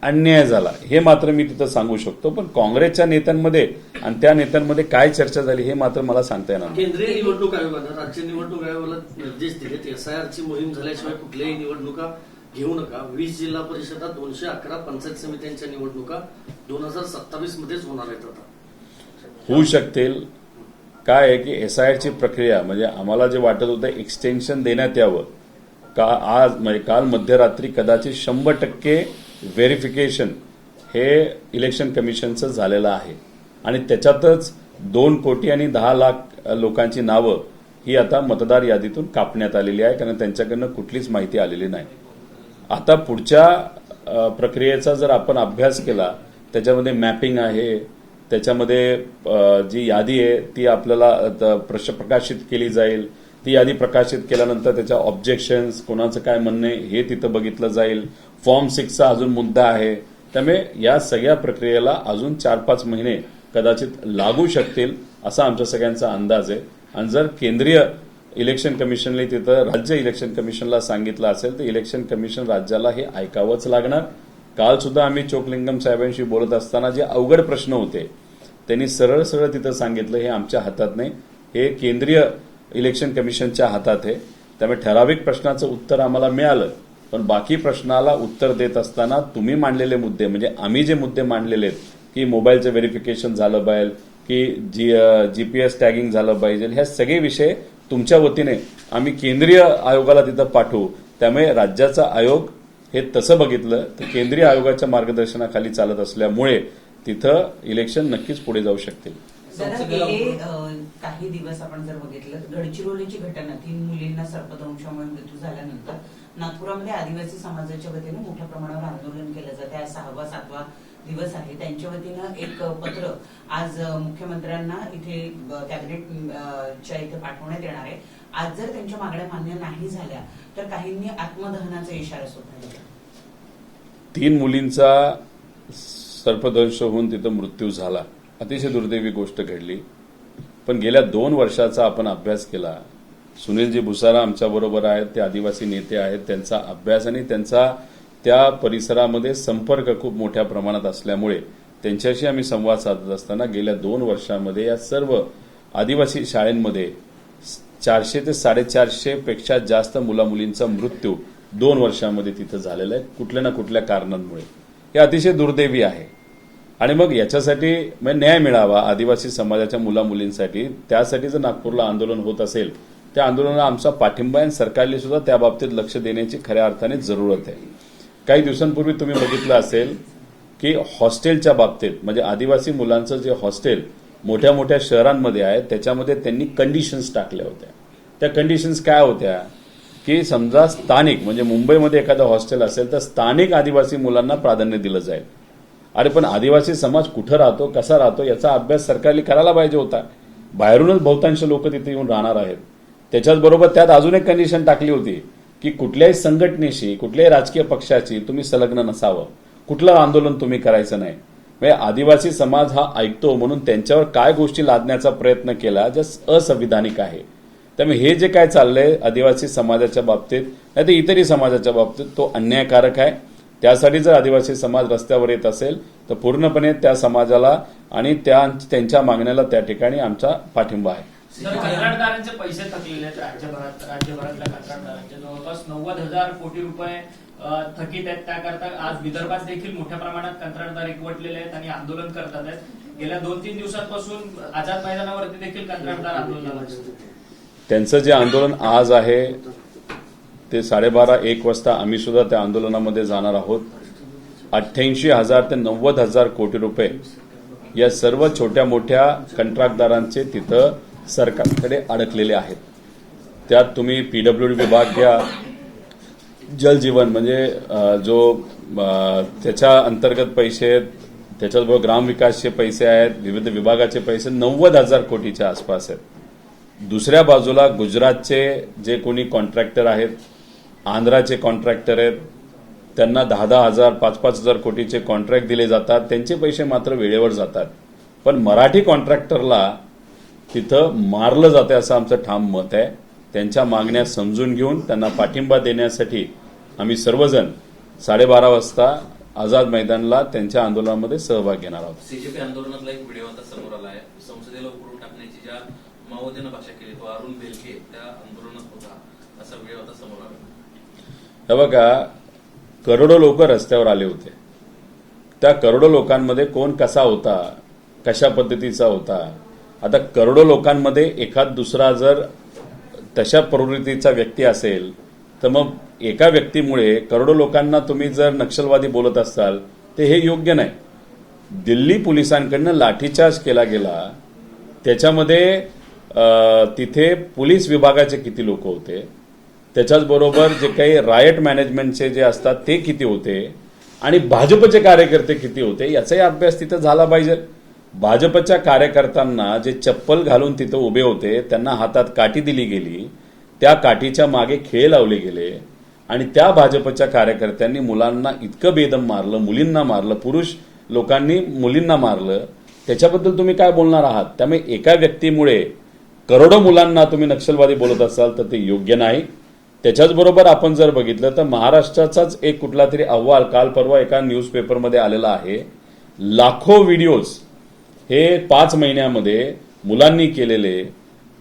अन्याय झाला, हे मात्र मी तिथं सांगू शकतो. पण काँग्रेसच्या नेत्यांमध्ये आणि त्या नेत्यांमध्ये काय चर्चा झाली हे मात्र मला सांगता येणार नाही. केंद्रीय निवडणूक आयोगानं राज्य निवडणूक आयोगाला निर्देश दिलेत, एसआयआरची मोहीम झाल्याशिवाय कुठल्याही निवडणुका घेऊ नका. 20 जिल्हा परिषदा, 211 पंचायत समित्यांच्या निवडणुका 2027 मध्येच होणार आहेत. आता होऊ शकतील. काय आहे की एसआयआरची प्रक्रिया म्हणजे आम्हाला जे वाटत होतं एक्सटेन्शन देण्यात यावं आज म्हणजे काल मध्यरात्री कदाचित 100% व्हेरिफिकेशन हे इलेक्शन कमिशनचं झालेलं आहे. आणि त्याच्यातच 2 कोटी आणि 10 लाख लोकांची नावं ही आता मतदार यादीतून कापण्यात आलेली आहे, कारण त्यांच्याकडनं कुठलीच माहिती आलेली नाही. आता पुढच्या प्रक्रियेचा जर आपण अभ्यास केला, त्याच्यामध्ये मॅपिंग आहे, त्याच्यामध्ये जी यादी आहे ती आपल्याला प्रकाशित केली जाईल. ती यादी प्रकाशित केल्यानंतर त्याच्या ऑब्जेक्शन्स, कोणाचं काय म्हणणे हे तिथं बघितलं जाईल. फॉर्म 6चा अजून मुद्दा आहे. त्यामुळे या सगळ्या प्रक्रियेला अजून 4-5 महिने कदाचित लागू शकतील असा आमच्या सगळ्यांचा अंदाज आहे. आणि जर केंद्रीय इलेक्शन कमिशनने तिथं राज्य इलेक्शन कमिशनला सांगितलं असेल तर इलेक्शन कमिशन राज्याला हे ऐकावंच लागणार. काल सुद्धा आम्ही चोकलिंगम साहेबांशी बोलत असताना जे अवघड प्रश्न होते त्यांनी सरळ सरळ तिथं सांगितलं हे आमच्या हातात नाही, हे केंद्रीय इलेक्शन कमिशनच्या हातात आहे. त्यामुळे ठराविक प्रश्नाचं उत्तर आम्हाला मिळालं, पण बाकी प्रश्नाला उत्तर देत असताना तुम्ही मांडलेले मुद्दे म्हणजे आम्ही जे मुद्दे मांडलेले आहेत की मोबाईलचं व्हेरिफिकेशन झालं पाहिजे, की जीपीएस टॅगिंग झालं पाहिजे, ह्या सगळे विषय तुमच्या वतीने आम्ही केंद्रीय आयोगाला तिथं पाठवू. त्यामुळे राज्याचा आयोग हे तसं बघितलं तर केंद्रीय आयोगाच्या मार्गदर्शनाखाली चालत असल्यामुळे तिथं इलेक्शन नक्कीच पुढे जाऊ शकतील. जरा गेले काही दिवस आपण जर बघितलं, गडचिरोलीची घटना, 3 मुलींना सर्पदंशामुळे मृत्यू झाल्यानंतर नागपुरामध्ये आदिवासी समाजाच्या वतीनं मोठ्या प्रमाणावर आंदोलन केलं जातं. आज 6वा-7वा दिवस आहे. त्यांच्या वतीनं एक पत्र आज मुख्यमंत्र्यांना इथे कॅबिनेटच्या इथे पाठवण्यात येणार आहे. आज जर त्यांच्या मागण्या मान्य नाही झाल्या तर काहींनी आत्मदहनाचा इशारा सुद्धा दिला. 3 मुलींचा सर्पदंश होऊन तिथं मृत्यू झाला, अतिशय दुर्दैवी गोष्ट घडली. पण गेल्या 2 वर्षाचा आपण अभ्यास केला. सुनीलजी भुसारा आमच्याबरोबर आहेत, ते आदिवासी नेते आहेत. त्यांचा अभ्यास आणि त्यांचा त्या परिसरामध्ये संपर्क खूप मोठ्या प्रमाणात असल्यामुळे त्यांच्याशी आम्ही संवाद साधत असताना गेल्या 2 वर्षामध्ये या सर्व आदिवासी शाळांमध्ये 400 ते 450 पेक्षा जास्त मुलामुलींचा मृत्यू 2 वर्षामध्ये तिथं झालेला आहे, कुठल्या ना कुठल्या कारणांमुळे. हे अतिशय दुर्दैवी आहे. आणि मग याच्यासाठी न्याय मिळावा आदिवासी समाजाच्या मुलामुलींसाठी, त्यासाठी जर नागपूरला आंदोलन होत असेल त्या आंदोलनाला आमचा पाठिंबा आहे. सरकारने सुद्धा त्या बाबतीत लक्ष देण्याची खऱ्या अर्थाने जरूरत आहे. काही दिवसांपूर्वी तुम्ही बघितलं असेल की हॉस्टेलच्या बाबतीत म्हणजे आदिवासी मुलांचं जे हॉस्टेल मोठ्या मोठ्या शहरांमध्ये आहे त्याच्यामध्ये त्यांनी कंडिशन्स टाकल्या होत्या. त्या कंडिशन्स काय होत्या की समजा स्थानिक म्हणजे मुंबईमध्ये एखादं हॉस्टेल असेल तर स्थानिक आदिवासी मुलांना प्राधान्य दिलं जाईल. अरे पण आदिवासी समाज कुठं राहतो, कसा राहतो याचा अभ्यास सरकारने करायला पाहिजे होता. बाहेरूनच बहुतांश लोक तिथे येऊन राहणार आहेत. त्याच्याच बरोबर त्यात अजून एक कंडिशन टाकली होती की कुठल्याही संघटनेशी, कुठल्याही राजकीय पक्षाची तुम्ही संलग्न नसावं, कुठलं आंदोलन तुम्ही करायचं नाही. म्हणजे आदिवासी समाज हा ऐकतो म्हणून त्यांच्यावर काय गोष्टी लादण्याचा प्रयत्न केला ज्या असंविधानिक आहे. त्यामुळे हे जे काय चाललंय आदिवासी समाजाच्या बाबतीत नाही तर इतरही समाजाच्या बाबतीत तो अन्यायकारक आहे. त्यासाठी जर आदिवासी समाज रस्त्यावर येत असेल तर पूर्णपणे त्या समाजाला आणि त्यांच्या मागण्याला त्या ठिकाणी आमचा पाठिंबा आहे. कंत्राटदारांचे पैसे थकलेले आहेत राज्यभरातल्या कंत्राटदारांचे जवळपास 90,000 कोटी रुपये थकीत आहेत. त्याकरता आज विदर्भात देखील मोठ्या प्रमाणात कंत्राटदार एकवटलेले आहेत आणि आंदोलन करतात आहेत. गेल्या 2-3 दिवसांपासून आझाद मैदानावरती देखील कंत्राटदार आंदोलन आहेत. त्यांचं जे आंदोलन आज आहे ते 12:30-1 वाजता आम्ही सुद्धा त्या आंदोलनामध्ये जाणार आहोत. 88,000 ते 90,000 कोटी रुपये या सर्व छोट्या मोठ्या कंत्राटदारांचे तिथं सरकारकडे अडकलेले आहेत. त्यात तुम्ही पीडब्ल्यूडी विभाग घ्या, जलजीवन म्हणजे जो त्याच्या अंतर्गत पैसे आहेत, त्याच्याबरोबर ग्रामविकासचे पैसे आहेत, विविध विभागाचे पैसे 90,000 कोटीच्या आसपास आहेत. दुसऱ्या बाजूला गुजरातचे जे कोणी कॉन्ट्रॅक्टर आहेत, आंध्राचे कॉन्ट्रॅक्टर आहेत, त्यांना 10,000 5,000 कोटीचे कॉन्ट्रॅक्ट दिले जातात, त्यांचे पैसे मात्र वेळेवर जातात. पण मराठी कॉन्ट्रॅक्टरला तिथं मारलं जाते असं आमचं ठाम मत आहे. त्यांच्या मागण्या समजून घेऊन त्यांना पाठिंबा देण्यासाठी आम्ही सर्वजण 12:30 वाजता आझाद मैदानला त्यांच्या आंदोलनामध्ये सहभाग घेणार आहोत. सीजेपी आंदोलनातला एक व्हिडिओ आता समोर आला आहे. संसदेला उकरून टाकण्याची ज्या माओवाद्यांना भाषा केली तो अरुण बेलके त्या आंदोलनात होता, असा व्हिडिओ आता समोर आला. हे बघा, करोडो लोक रस्त्यावर आले होते. त्या करोडो लोकांमध्ये कोण कसा होता, कशा पद्धतीचा होता. आता करोडो लोकांमध्ये एखाद दुसरा जर तशा प्रवृत्तीचा व्यक्ती असेल तर मग एका व्यक्तीमुळे करोडो लोकांना तुम्ही जर नक्षलवादी बोलत असाल तर हे योग्य नाही. दिल्ली पोलिसांकडनं लाठीचार्ज केला गेला, त्याच्यामध्ये तिथे पोलीस विभागाचे किती लोक होते, त्याच्याचबरोबर जे काही रायट मॅनेजमेंटचे जे असतात ते किती होते आणि भाजपचे कार्यकर्ते किती होते याचाही अभ्यास तिथं झाला पाहिजे. भाजपच्या कार्यकर्त्यांना जे चप्पल घालून तिथं उभे होते त्यांना हातात काठी दिली गेली, त्या काठीच्या मागे खेळ लावले गेले आणि त्या भाजपच्या कार्यकर्त्यांनी मुलांना इतकं बेदम मारलं, मुलींना मारलं, पुरुष लोकांनी मुलींना मारलं. त्याच्याबद्दल तुम्ही काय बोलणार आहात? त्यामुळे एका व्यक्तीमुळे करोडो मुलांना तुम्ही नक्षलवादी बोलत असाल तर ते योग्य नाही. त्याच्याचबरोबर आपण जर बघितलं तर महाराष्ट्राचाच एक कुठला तरी अहवाल काल परवा एका न्यूजपेपरमध्ये आलेला आहे. लाखो व्हिडिओज हे 5 महिन्यामध्ये मुलांनी केलेले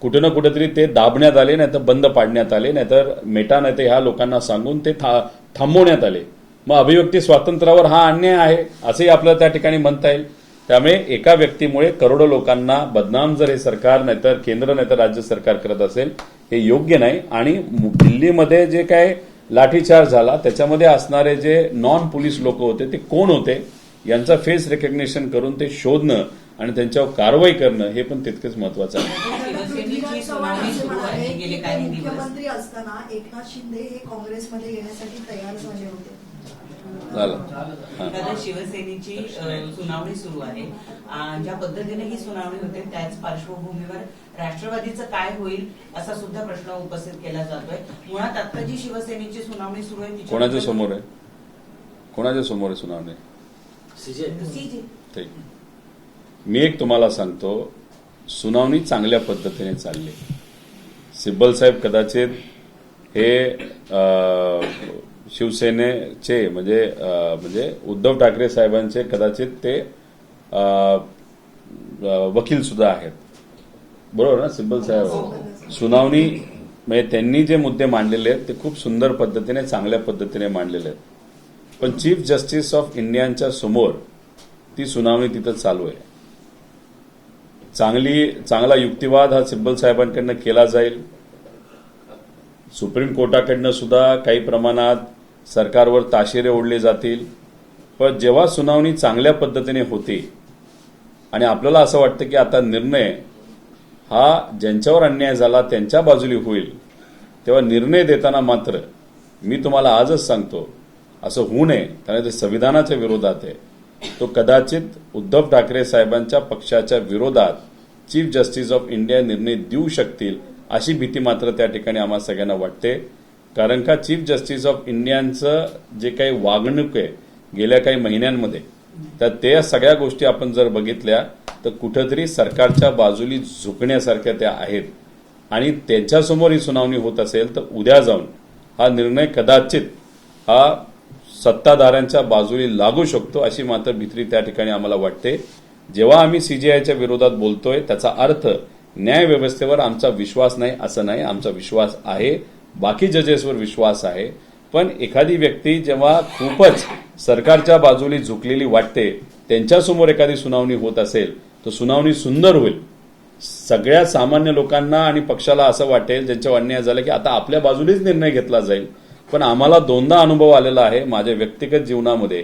कुठे ना कुठेतरी ते दाबण्यात आले, नाही तर बंद पाडण्यात आले, नाहीतर मेटा नाही तर ह्या लोकांना सांगून ते थांबवण्यात आले. मग अभिव्यक्ती स्वातंत्र्यावर हा अन्याय आहे असंही आपल्याला त्या ठिकाणी म्हणता येईल. त्यामुळे एका व्यक्तीमुळे करोडो लोकांना बदनाम जर हे सरकार नाहीतर केंद्र नाहीतर राज्य सरकार करत असेल हे योग्य नाही. आणि दिल्लीमध्ये जे काय लाठीचार्ज झाला त्याच्यामध्ये असणारे जे नॉन पोलीस लोक होते ते कोण होते यांचा फेस रेकग्निशन करून ते शोधणं आणि त्यांच्यावर कारवाई करणं हे पण तितकंच महत्वाचं आहे. शिवसेनेची सुनावणी सुरू आहे गेले काही दिवस. मुख्यमंत्री असताना एकनाथ शिंदे हे काँग्रेसमध्ये येण्यासाठी तयार झाले होते. झालं. दादा, शिवसेनेची सुनावणी सुरू आहे. ज्या पद्धतीने ही सुनावणी होते त्याच पार्श्वभूमीवर राष्ट्रवादीचं काय होईल असा सुद्धा प्रश्न उपस्थित केला जातोय. मुळात आता जी शिवसेनेची सुनावणी सुरू आहे कोणाच्या समोर आहे? कोणाच्या समोर आहे सुनावणी? सीजे. ठीक. मी एक तुम्हाला सांगतो, सुनावणी चांगल्या पद्धतीने चालली. सिब्बल साहेब कदाचित हे शिवसेनेचे म्हणजे उद्धव ठाकरे साहेबांचे कदाचित ते वकील सुद्धा आहेत, बरोबर ना सिब्बल साहेब? सुनावणी म्हणजे त्यांनी जे मुद्दे मांडलेले आहेत ते खूप सुंदर पद्धतीने चांगल्या पद्धतीने मांडलेले आहेत. पण चीफ जस्टिस ऑफ इंडियाच्या समोर ती सुनावणी तिथं चालू आहे. चांगला युक्तिवाद हा सिब्बल साहेबांकडनं केला जाईल. सुप्रीम कोर्टाकडनं सुद्धा काही प्रमाणात सरकारवर ताशेरे ओढले जातील. पण जेव्हा सुनावणी चांगल्या पद्धतीने होते आणि आपल्याला असं वाटतं की आता निर्णय हा ज्यांच्यावर अन्याय झाला त्यांच्या बाजूली होईल, तेव्हा निर्णय देताना मात्र मी तुम्हाला आजच सांगतो असं होऊ नये, कारण ते संविधानाच्या विरोधात आहे. तो कदाचित उद्धव ठाकरे साहेबांच्या पक्षाच्या विरोधात चीफ जस्टिस ऑफ इंडिया निर्णय देऊ शकतील अशी भीती मात्र त्या ठिकाणी आम्हा सगळ्यांना वाटते. कारण का चीफ जस्टिस ऑफ इंडियाचं जे काही वागणूक आहे गेल्या काही महिन्यांमध्ये, तर त्या सगळ्या गोष्टी आपण जर बघितल्या तर कुठेतरी सरकारच्या बाजूली झुकण्यासारख्या त्या आहेत. आणि त्यांच्यासमोर ही सुनावणी होत असेल तर उद्या जाऊन हा निर्णय कदाचित हा सत्ताधाऱ्यांच्या बाजूला लागू शकतो अशी मात्र भीती त्या ठिकाणी आम्हाला वाटते. जेव्हा आम्ही सीजेआयच्या विरोधात बोलतोय त्याचा अर्थ न्याय व्यवस्थेवर आमचा विश्वास नाही असं नाही, आमचा विश्वास आहे, बाकी जजेसवर विश्वास आहे. पण एखादी व्यक्ती जेव्हा खूपच सरकारच्या बाजूला झुकलेली वाटते त्यांच्यासमोर एखादी सुनावणी होत असेल तर सुनावणी सुंदर होईल. सगळ्या सामान्य लोकांना आणि पक्षाला असं वाटेल ज्यांच्यावर अन्याय झाला की आता आपल्या बाजूनेच निर्णय घेतला जाईल. पण आम्हाला 2दा अनुभव आलेला आहे माझ्या व्यक्तिगत जीवनामध्ये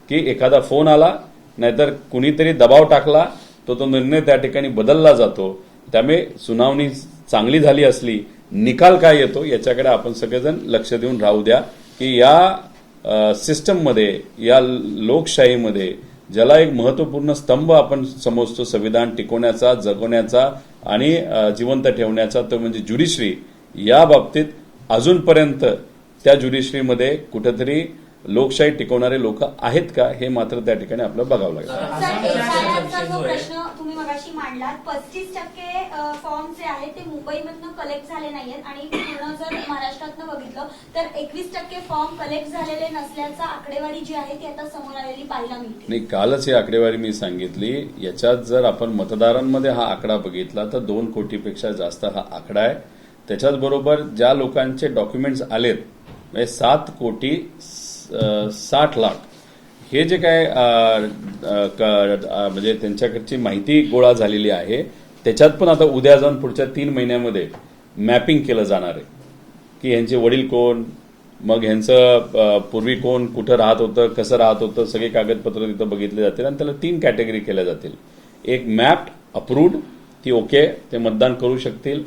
की एखादा फोन आला नाहीतर कुणीतरी दबाव टाकला तो निर्णय त्या ठिकाणी बदलला जातो. त्यामुळे सुनावणी चांगली झाली असली निकाल काय येतो याच्याकडे आपण सगळेजण लक्ष देऊन राहू द्या की या सिस्टममध्ये या लोकशाहीमध्ये ज्याला एक महत्वपूर्ण स्तंभ आपण समजतो संविधान टिकवण्याचा, जगवण्याचा आणि जिवंत ठेवण्याचा, तो म्हणजे ज्युडिशरी. या बाबतीत अजूनपर्यंत त्या ज्युडिशरीमध्ये कुठेतरी लोकशाही टिकवणारे लोक आहेत का हे मात्र त्या ठिकाणी आपल्याला बघावं लागेल. सर, SIR जो प्रश्न तुम्ही मगाशी मांडलात, 35% फॉर्म जे आहेत ते मुंबईमधनं कलेक्ट झाले नाहीयेत आणि पूर्ण जर महाराष्ट्रातनं बघितलं तर 21% फॉर्म कलेक्ट झालेले नसल्याचा आकडेवारी जी आहे ती आता समोर आलेली पाहायला मिळते. नाही, कालच ही आकडेवारी मी सांगितली. याच्यात जर आपण मतदारांमध्ये हा आकडा बघितला तर 2 कोटीपेक्षा जास्त हा आकडा आहे. त्याच्याच बरोबर ज्या लोकांचे डॉक्युमेंट्स आलेत म्हणजे 7,60,00,000 हे जे काय म्हणजे त्यांच्याकडची माहिती गोळा झालेली आहे त्याच्यात पण आता उद्या जाऊन पुढच्या 3 महिन्यामध्ये मॅपिंग केलं जाणार आहे की ह्यांचे वडील कोण, मग ह्यांचं पूर्वी कोण, कुठं राहत होतं, कसं राहत होतं, सगळे कागदपत्र तिथं बघितले जातील आणि त्याला 3 कॅटेगरी केल्या जातील. एक मॅप्ड अप्रूव्ड, ती ओके, ते मतदान करू शकतील.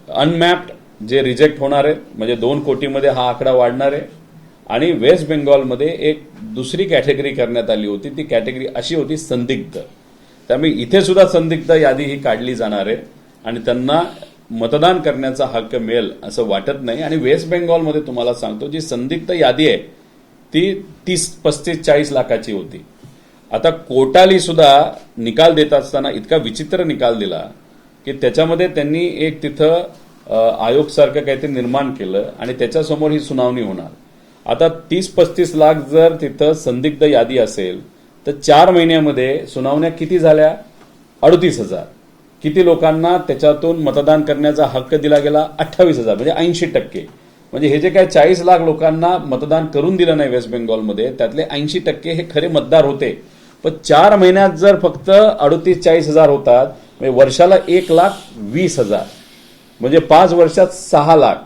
अनमॅप्ड जे रिजेक्ट होणार आहे म्हणजे 2 कोटीमध्ये हा आकडा वाढणार आहे. आणि वेस्ट बेंगॉलमध्ये एक दुसरी कॅटेगरी करण्यात आली होती, ती कॅटेगरी अशी होती संदिग्ध. त्यामुळे इथे सुद्धा संदिग्ध यादी ही काढली जाणार आहे आणि त्यांना मतदान करण्याचा हक्क मिळेल असं वाटत नाही. आणि वेस्ट बेंगॉलमध्ये तुम्हाला सांगतो जी संदिग्ध यादी आहे ती 30, 35, 40 लाखाची होती. आता कोर्टाली सुद्धा निकाल देत असताना इतका विचित्र निकाल दिला की त्याच्यामध्ये त्यांनी एक तिथं आयोग सारखं काहीतरी निर्माण केलं आणि त्याच्यासमोर ही सुनावणी होणार. आता 30-35 लाख जर तिथं संदिग्ध यादी असेल तर 4 महिन्यामध्ये सुनावण्या किती झाल्या? 38,000. किती लोकांना त्याच्यातून मतदान करण्याचा हक्क दिला गेला? 28,000, म्हणजे 80%. म्हणजे हे जे काय 40 लाख लोकांना मतदान करून दिलं नाही वेस्ट बेंगॉलमध्ये त्यातले 80% हे खरे मतदार होते. पण 4 महिन्यात जर फक्त 38-40,000 होतात म्हणजे वर्षाला 1,20,000 म्हणजे 5 वर्षात 6 लाख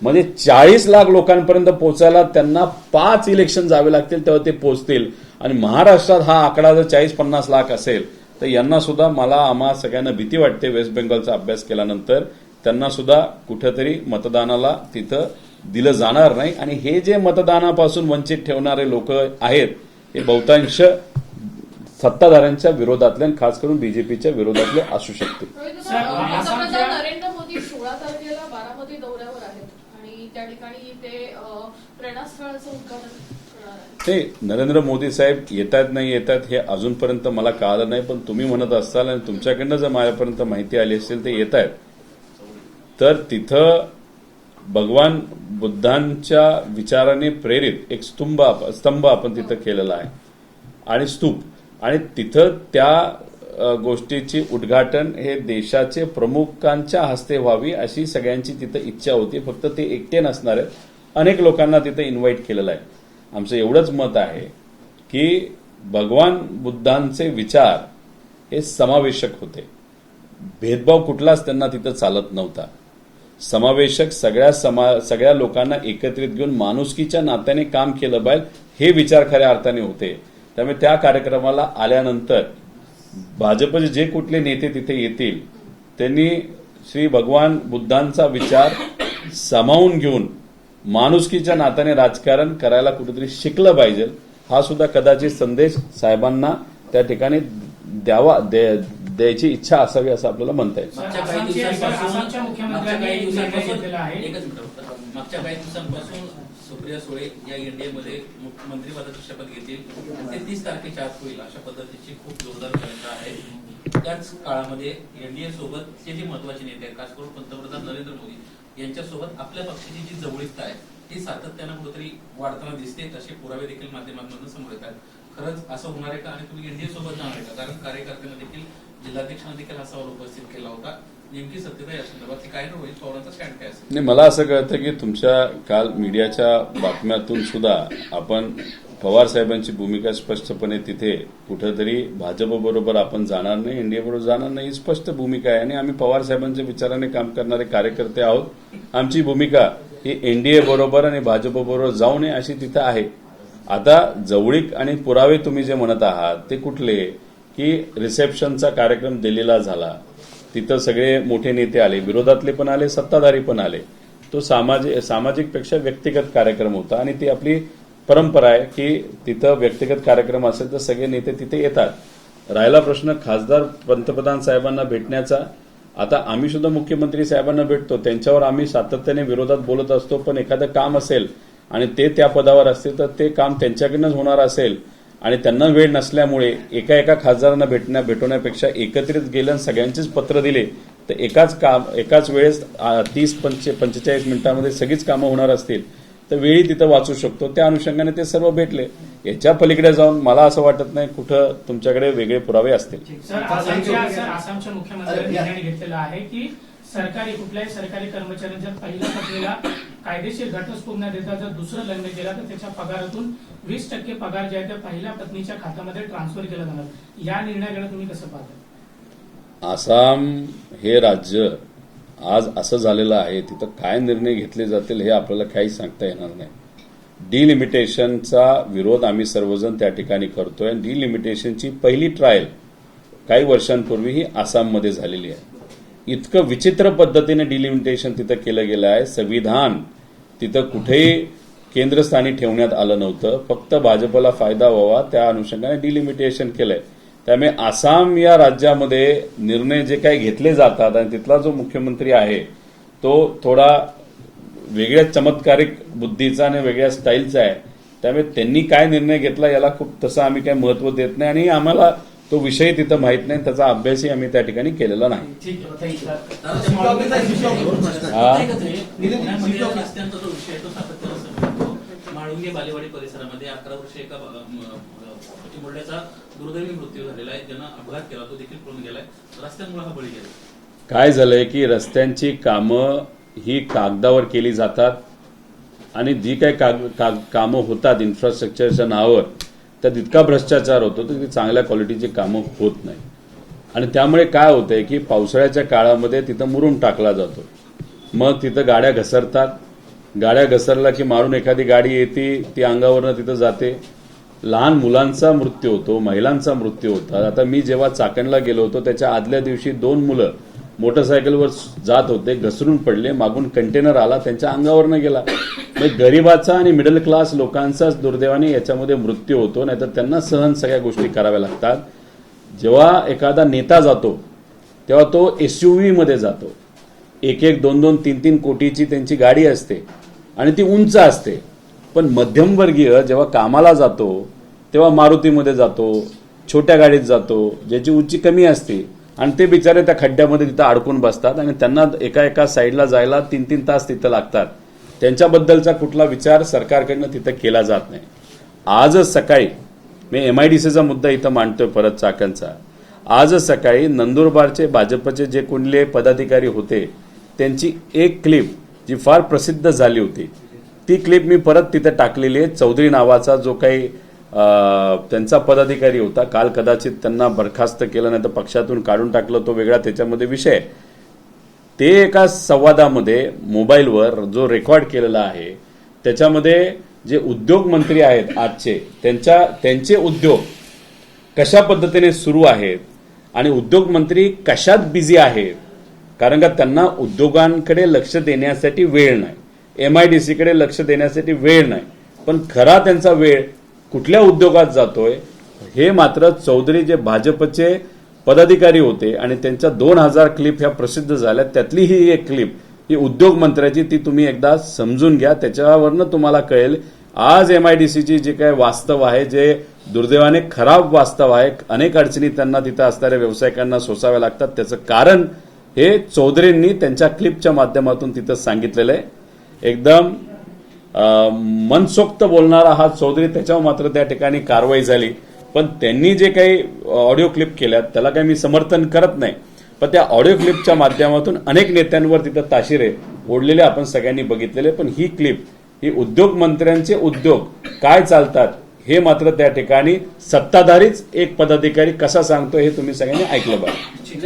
म्हणजे 40 लाख लोकांपर्यंत पोहोचायला त्यांना 5 इलेक्शन जावे लागतील तेव्हा ते पोहोचतील. आणि महाराष्ट्रात हा आकडा जर 40-50 लाख असेल तर यांना सुद्धा आम्हा सगळ्यांना भीती वाटते. वेस्ट बेंगॉलचा अभ्यास केल्यानंतर त्यांना सुद्धा कुठेतरी मतदानाला तिथं दिलं जाणार नाही. आणि हे जे मतदानापासून वंचित ठेवणारे लोक आहेत हे बहुतांश सत्ताधाऱ्यांच्या विरोधातले आणि खास करून बीजेपीच्या विरोधातले असू शकते. पंतप्रधान नरेंद्र मोदी 16 तारखेला बारामती दौऱ्यावर आहेत आणि त्या ठिकाणी ते प्रेरणास्थळाचं उद्घाटन करणार आहेत. ते नरेंद्र मोदी साहेब येतात नाही येतात हे अजूनपर्यंत मला कळालं नाही. पण तुम्ही म्हणत असाल आणि तुमच्याकडनं जर माझ्यापर्यंत माहिती आली असेल ते येत आहेत तर तिथं भगवान बुद्धांच्या विचाराने प्रेरित एक स्तंभ आपण तिथं केलेला आहे आणि स्तूप. आणि तिथं त्या गोष्टीची उद्घाटन हे देशाचे प्रमुखांच्या हस्ते व्हावी अशी सगळ्यांची तिथं इच्छा होती. फक्त ते एकटे नसणार आहेत, अनेक लोकांना तिथं इन्व्हाइट केलेलं आहे. आमचं एवढंच मत आहे की भगवान बुद्धांचे विचार हे समावेशक होते. भेदभाव कुठलाच त्यांना तिथं चालत नव्हता. समावेशक सगळ्या लोकांना एकत्रित घेऊन माणुसकीच्या नात्याने काम केलं पाहिजे हे विचार खऱ्या अर्थाने होते. त्यामुळे त्या कार्यक्रमाला आल्यानंतर भाजपचे जे कुठले नेते तिथे येतील त्यांनी श्री भगवान बुद्धांचा विचार सामावून घेऊन माणुसकीच्या नात्याने राजकारण करायला कुठेतरी शिकलं पाहिजे. हा सुद्धा कदाचित संदेश साहेबांना त्या ठिकाणी द्यायची इच्छा असावी असं आपल्याला म्हणता येईल. मागच्या काही दिवसांपासून सुप्रिया सुळे या एनडीएमध्ये मंत्रिपदाची शपथ घेतील. ते 30 तारखेच्या आत होईल अशा पद्धतीची खूप जोरदार चर्चा आहे. त्याच काळामध्ये एनडीए सोबत जे महत्वाचे नेते आहेत खास करून पंतप्रधान नरेंद्र मोदी यांच्यासोबत आपल्या पक्षाची जी जवळीकता आहे ती सातत्यानं कुठेतरी वाढताना दिसते. तसे पुरावे देखील माध्यमांमधून समोर येतात. खरंच असं होणार आहे का आणि तुम्ही एनडीए सोबत जाणार आहे का? कारण कार्यकर्त्यांना देखील जिल्हाध्यक्षांना देखील हा सवाल उपस्थित केला होता. नेमकी सत्यता या संदर्भात काय रोहित पवारांचा स्टँड काय असेल? नाही, मला असं कळतं की तुमच्या काल मीडियाच्या बातम्यातून सुद्धा आपण पवार साहेबांची भूमिका स्पष्टपणे तिथे कुठेतरी भाजपबरोबर आपण जाणार नाही, एनडीए बरोबर जाणार नाही ही स्पष्ट भूमिका आहे. आणि आम्ही पवार साहेबांच्या विचाराने काम करणारे कार्यकर्ते आहोत. आमची भूमिका ही एनडीए बरोबर आणि भाजपबरोबर जाऊ नये अशी तिथं आहे. आता जवळीक आणि पुरावे तुम्ही जे म्हणत आहात ते कुठले की रिसेप्शनचा कार्यक्रम दिल्लीला झाला, तिथं सगळे मोठे नेते आले, विरोधातले पण आले, सत्ताधारी पण आले. तो सामाजिक पेक्षा व्यक्तिगत कार्यक्रम होता आणि ती आपली परंपरा आहे की तिथं व्यक्तिगत कार्यक्रम असेल तर सगळे नेते तिथे येतात. राहिला प्रश्न खासदार पंतप्रधान साहेबांना भेटण्याचा, आता आम्ही सुद्धा मुख्यमंत्री साहेबांना भेटतो, त्यांच्यावर आम्ही सातत्याने विरोधात बोलत असतो. पण एखादं काम असेल आणि ते त्या पदावर असतील तर ते काम त्यांच्याकडनंच होणार असेल आणि त्यांना वेळ नसल्यामुळे एका खासदारांना भेटवण्यापेक्षा एकत्रित गेलं आणि सगळ्यांचीच पत्र दिले तर एकाच वेळेस 30-45 मिनिटांमध्ये सगळीच कामं होणार असतील तर वेळी तिथं वाचू शकतो. त्या अनुषंगाने ते सर्व भेटले. याच्या पलीकडे जाऊन मला असं वाटत नाही कुठं तुमच्याकडे वेगळे पुरावे असतील. सर, आसामच्या मुख्यमंत्र्यांनी निर्णय घेतलेला आहे की कुठल्याही सरकारी कर्मचाऱ्यांच्या पहिल्या पत्नीला कायदेशीर घटस्फोट न देता जर दुसरं लग्न केलं तर त्याच्या पगारातून 20% पगार जे आहे ते पहिल्या पत्नीच्या खात्यामध्ये ट्रान्सफर केला जाणार. या निर्णयाकडे तुम्ही कसं पाहता? आसाम हे राज्य आज असं झालेलं आहे, तिथं काय निर्णय घेतले जातील हे आपल्याला काही सांगता येणार नाही. डिलिमिटेशनचा विरोध आम्ही सर्वजण त्या ठिकाणी करतोय. डिलिमिटेशनची पहिली ट्रायल काही वर्षांपूर्वी ही आसाममध्ये झालेली आहे. इतकं विचित्र पद्धतीने डिलिमिटेशन तिथं केलं गेलं आहे. संविधान तिथं कुठेही केंद्रस्थानी ठेवण्यात आलं नव्हतं. फक्त भाजपला फायदा व्हावा त्या अनुषंगाने डिलिमिटेशन केलंय. त्यामुळे आसाम या राज्यामध्ये निर्णय जे काही घेतले जातात आणि तिथला जो मुख्यमंत्री आहे तो थोडा वेगळ्या चमत्कारिक बुद्धीचा आणि वेगळ्या स्टाईलचा आहे. त्यामुळे त्यांनी काय निर्णय घेतला याला खूप तसं आम्ही काही महत्व देत नाही आणि आम्हाला तो विषय तिथं माहित नाही, त्याचा अभ्यासही आम्ही त्या ठिकाणी केलेला नाही. माळुंगे बालेवाडी परिसरामध्ये 11 वर्ष एका मुलाचा दुर्दैवी मृत्यू झालेला आहे. ज्यांना अपघात केला तो देखील पळून गेलाय. रस्त्यांमुळे हा बळी गेला. काय झालंय की रस्त्यांची कामं ही कागदावर केली जातात आणि जी काही कामं होतात इन्फ्रास्ट्रक्चरच्या नावावर त्यात इतका भ्रष्टाचार होतो तर ती चांगल्या क्वालिटीची कामं होत नाही. आणि त्यामुळे काय होतंय की पावसाळ्याच्या काळामध्ये तिथं मुरुम टाकला जातो. मग तिथं गाड्या घसरतात. गाड्या घसरला की मारून एखादी गाडी येते ती अंगावरनं तिथं जाते. लहान मुलांचा मृत्यू होतो, महिलांचा मृत्यू होतात. आता मी जेव्हा चाकणला गेलो होतो त्याच्या आदल्या दिवशी 2 मुलं मोटरसायकलवर जात होते, घसरून पडले. मागून कंटेनर आला, त्यांच्या अंगावरनं गेला. म्हणजे गरीबाचा आणि मिडल क्लास लोकांचाच दुर्दैवाने याच्यामध्ये मृत्यू होतो. नाहीतर त्यांना सहन सगळ्या गोष्टी कराव्या लागतात. जेव्हा एखादा नेता जातो तेव्हा तो SUV मध्ये जातो. 1-1, 2-2, 3-3 कोटीची त्यांची गाडी असते आणि ती उंच असते. पण मध्यमवर्गीय जेव्हा कामाला जातो तेव्हा मारुतीमध्ये जातो, छोट्या गाडीत जातो ज्याची उंची कमी असते आणि ते बिचारे त्या खड्ड्यामध्ये तिथं अडकून बसतात आणि त्यांना एका साईडला जायला 3-3 तास तिथं लागतात. त्यांच्याबद्दलचा कुठला विचार सरकारकडनं तिथं केला जात नाही. आजच सकाळी मी MIDCचा मुद्दा इथं मांडतोय परत चाकणचा. आजच सकाळी नंदुरबारचे भाजपचे जे कुठले पदाधिकारी होते त्यांची एक क्लिप जी फार प्रसिद्ध झाली होती ती क्लिप मी परत तिथे टाकलेली आहे. चौधरी नावाचा जो काही त्यांचा पदाधिकारी होता, काल कदाचित त्यांना बरखास्त केलं नाही तर पक्षातून काढून टाकलं, तो वेगळा त्याच्यामध्ये विषय. ते एका संवादामध्ये मोबाईलवर जो रेकॉर्ड केलेला आहे त्याच्यामध्ये जे उद्योग मंत्री आहेत आजचे त्यांचे उद्योग कशा पद्धतीने सुरू आहेत आणि उद्योग मंत्री कशात बिझी आहेत. कारण का त्यांना उद्योगांकडे लक्ष देण्यासाठी वेळ नाही, MIDCकडे लक्ष देण्यासाठी वेळ नाही. पण खरा त्यांचा वेळ कुठल्या उद्योगात जातोय हे मात्र चौधरी जे भाजपचे पदाधिकारी होते आणि त्यांच्या 2000 क्लिप ह्या प्रसिद्ध झाल्या. त्यातली ही एक क्लिप ही उद्योग मंत्र्याची, ती तुम्ही एकदा समजून घ्या. त्याच्यावरनं तुम्हाला कळेल आज MIDCची जे काही वास्तव आहे, जे दुर्दैवाने खराब वास्तव आहे, अनेक अडचणी त्यांना तिथं असणाऱ्या व्यावसायिकांना सोसाव्या लागतात. त्याचं कारण हे चौधरींनी त्यांच्या क्लिपच्या माध्यमातून तिथं सांगितलेलं आहे. एकदम मनसोक्त बोलणारा हा चौधरी, त्याच्यावर मात्र त्या ठिकाणी कारवाई झाली. पण त्यांनी जे काही ऑडिओ क्लिप केल्यात त्याला काही मी समर्थन करत नाही. पण त्या ऑडिओ क्लिपच्या माध्यमातून अनेक नेत्यांवर तिथं ताशिरे ओढलेले आपण सगळ्यांनी बघितलेले. पण ही क्लिप ही उद्योग मंत्र्यांचे उद्योग काय चालतात हे मात्र त्या ठिकाणी सत्ताधारीच एक पदाधिकारी कसा सांगतो हे तुम्ही सगळ्यांनी ऐकलं पाहिजे.